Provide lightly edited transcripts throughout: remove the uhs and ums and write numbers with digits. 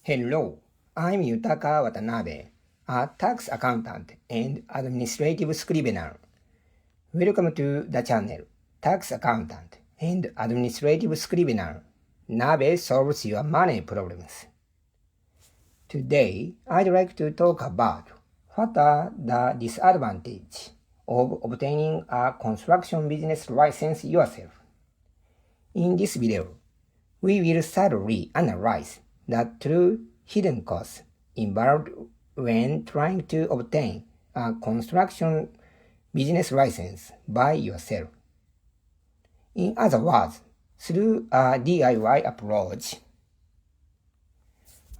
Hello, I'm Yutaka Watanabe, a tax accountant and administrative scrivener. Welcome to the channel, Tax Accountant and Administrative Scrivener. Nabe solves your money problems. Today, I'd like to talk about what are the disadvantages of obtaining a construction business license yourself. In this video, we will thoroughly analyze the true hidden costs involved when trying to obtain a construction business license by yourself. In other words, through a DIY approach.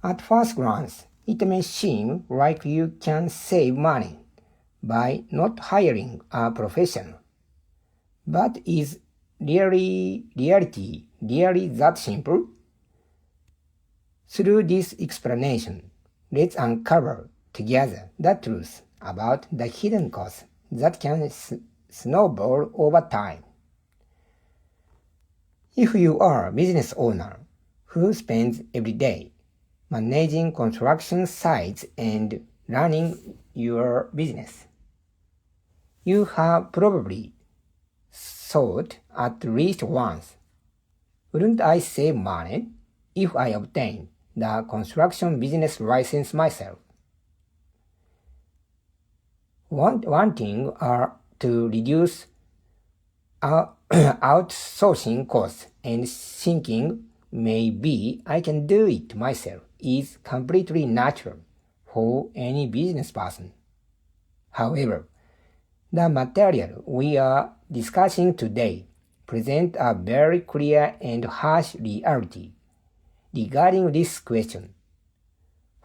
At first glance, it may seem like you can save money by not hiring a professional. But is reality really that simple? Through this explanation, let's uncover together the truth about the hidden costs that can snowball over time. If you are a business owner who spends every day managing construction sites and running your business, you have probably thought at least once, wouldn't I save money if I obtain the construction business license myself? Wanting to reduce outsourcing costs and thinking maybe I can do it myself is completely natural for any business person. However, the material we are discussing today presents a very clear and harsh reality regarding this question.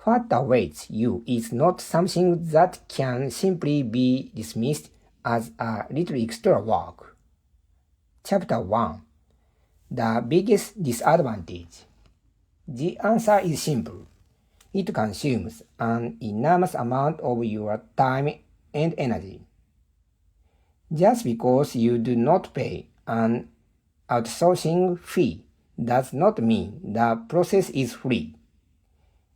What awaits you is not something that can simply be dismissed as a little extra work. Chapter 1. The biggest disadvantage. The answer is simple. It consumes an enormous amount of your time and energy. Just because you do not pay an outsourcing fee does not mean the process is free.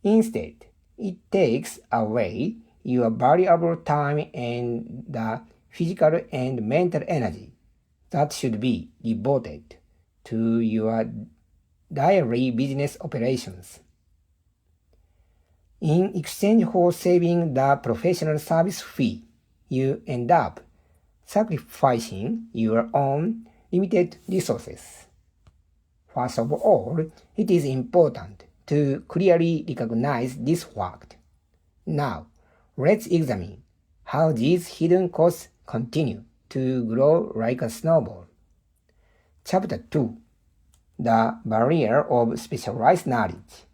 Instead, it takes away your valuable time and the physical and mental energy that should be devoted to your daily business operations. In exchange for saving the professional service fee, you end up sacrificing your own limited resources. First of all, it is important to clearly recognize this fact. Now, let's examine how these hidden costs continue to grow like a snowball. Chapter 2. The barrier of specialized knowledge.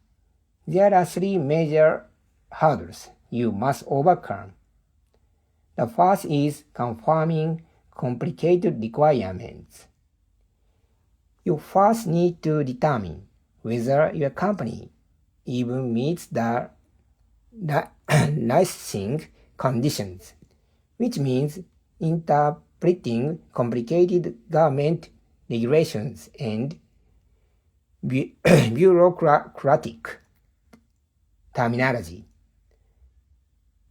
There are three major hurdles you must overcome. The first is confirming complicated requirements. You first need to determine whether your company even meets the licensing conditions, which means interpreting complicated government regulations and bureaucratic terminology.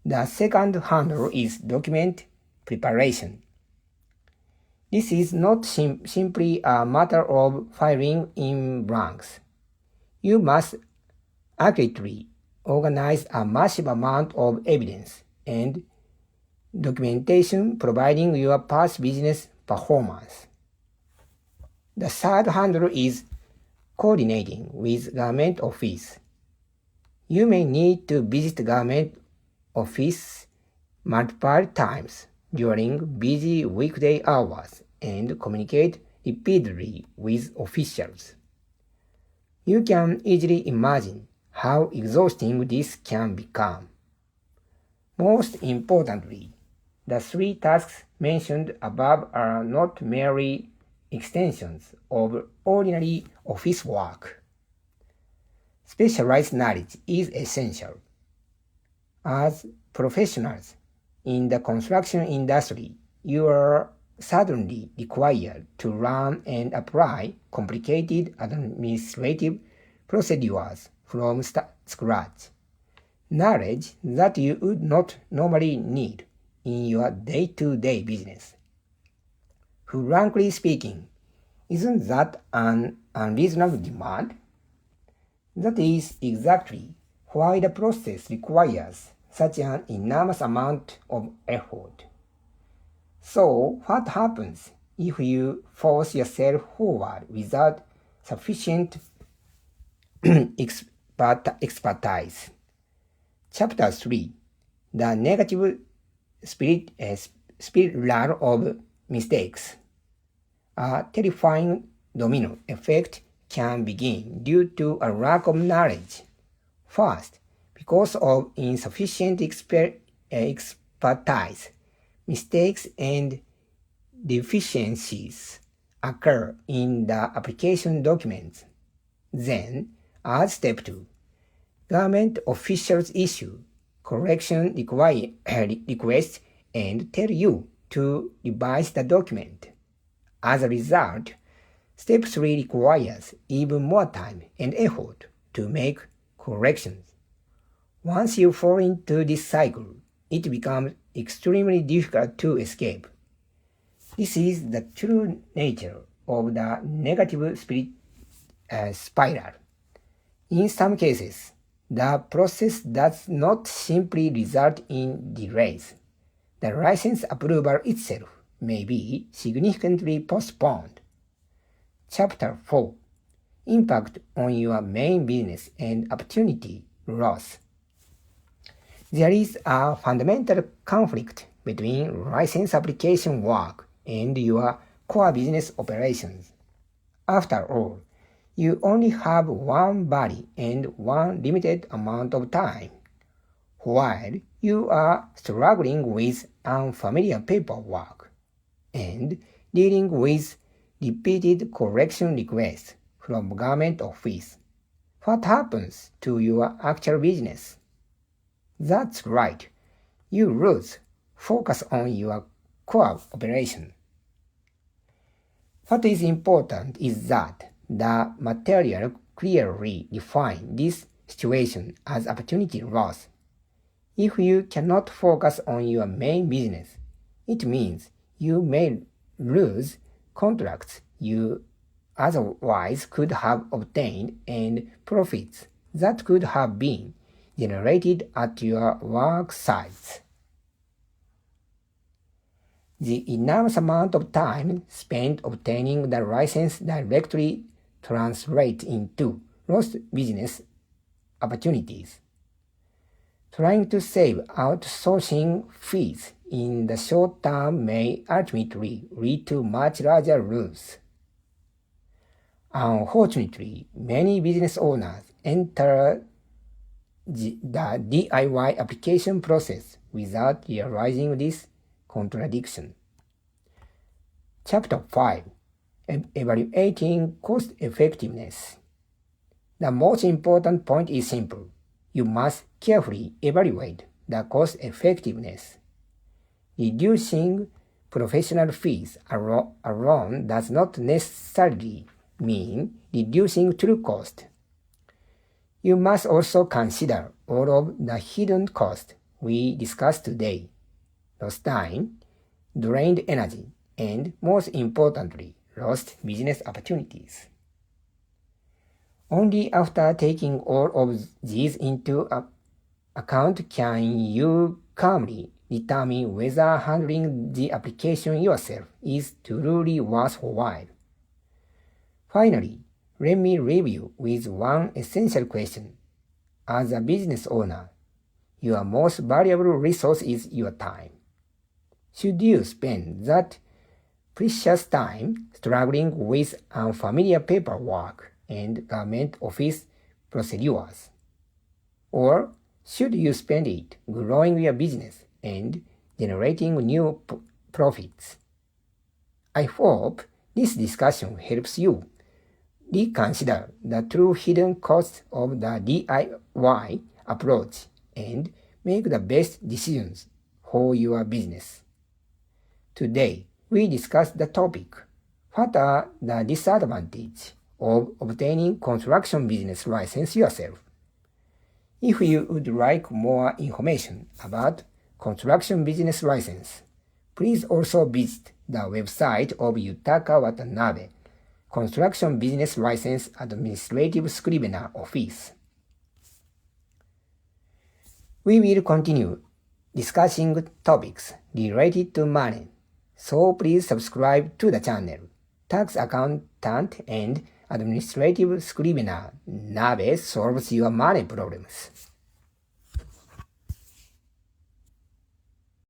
The second hurdle is document preparation. This is not simply a matter of filling in blanks. You must accurately organize a massive amount of evidence and documentation providing your past business performance. The third hurdle is coordinating with government office. You may need to visit government office multiple times during busy weekday hours and communicate repeatedly with officials. You can easily imagine how exhausting this can become. Most importantly, the three tasks mentioned above are not merely extensions of ordinary office work. Specialized knowledge is essential. As professionals in the construction industry, you are certainly required to learn and apply complicated administrative procedures from scratch, knowledge that you would not normally need in your day-to-day business. Frankly speaking, isn't that an unreasonable demand? That is exactly why the process requires such an enormous amount of effort. So, what happens if you force yourself forward without sufficient expertise? Chapter 3: The Negative Spiral of Mistakes. A terrifying domino effect can begin due to a lack of knowledge. First, because of insufficient expertise, mistakes and deficiencies occur in the application documents. Then, as step 2, government officials issue correction requests and tell you to revise the document. As a result, step 3 requires even more time and effort to make corrections. Once you fall into this cycle, it becomes extremely difficult to escape. This is the true nature of the negative spiral. In some cases, the process does not simply result in delays. The license approval itself may be significantly postponed. Chapter 4: Impact on your main business and opportunity loss. There is a fundamental conflict between license application work and your core business operations. After all, you only have one body and one limited amount of time. While you are struggling with unfamiliar paperwork and dealing with repeated correction requests from government office, what happens to your actual business? That's right, you lose focus on your core operation. What is important is that the material clearly defines this situation as opportunity loss. If you cannot focus on your main business, it means you may lose contracts you otherwise could have obtained and profits that could have been generated at your work sites. The enormous amount of time spent obtaining the license directly translates into lost business opportunities. Trying to save outsourcing fees in the short term may ultimately lead to much larger losses. Unfortunately, many business owners enter the DIY application process without realizing this contradiction. Chapter 5: Evaluating Cost Effectiveness. The most important point is simple. You must carefully evaluate the cost effectiveness. Reducing professional fees alone does not necessarily mean reducing true cost. You must also consider all of the hidden costs we discussed today: lost time, drained energy, and most importantly, lost business opportunities. Only after taking all of these into account can you calmly determine whether handling the application yourself is truly worthwhile. Finally, let me leave you with one essential question. As a business owner, your most valuable resource is your time. Should you spend that precious time struggling with unfamiliar paperwork and government office procedures? Or should you spend it growing your business and generating new profits? I hope this discussion helps you reconsider the true hidden costs of the DIY approach and make the best decisions for your business. Today, we discussed the topic: what are the disadvantages of obtaining construction business license yourself? If you would like more information about construction business license, please also visit the website of Yutaka Watanabe, Construction Business License Administrative Scrivener Office. We will continue discussing topics related to money, so please subscribe to the channel. Tax Accountant and Administrative Scrivener Nabe solves your money problems.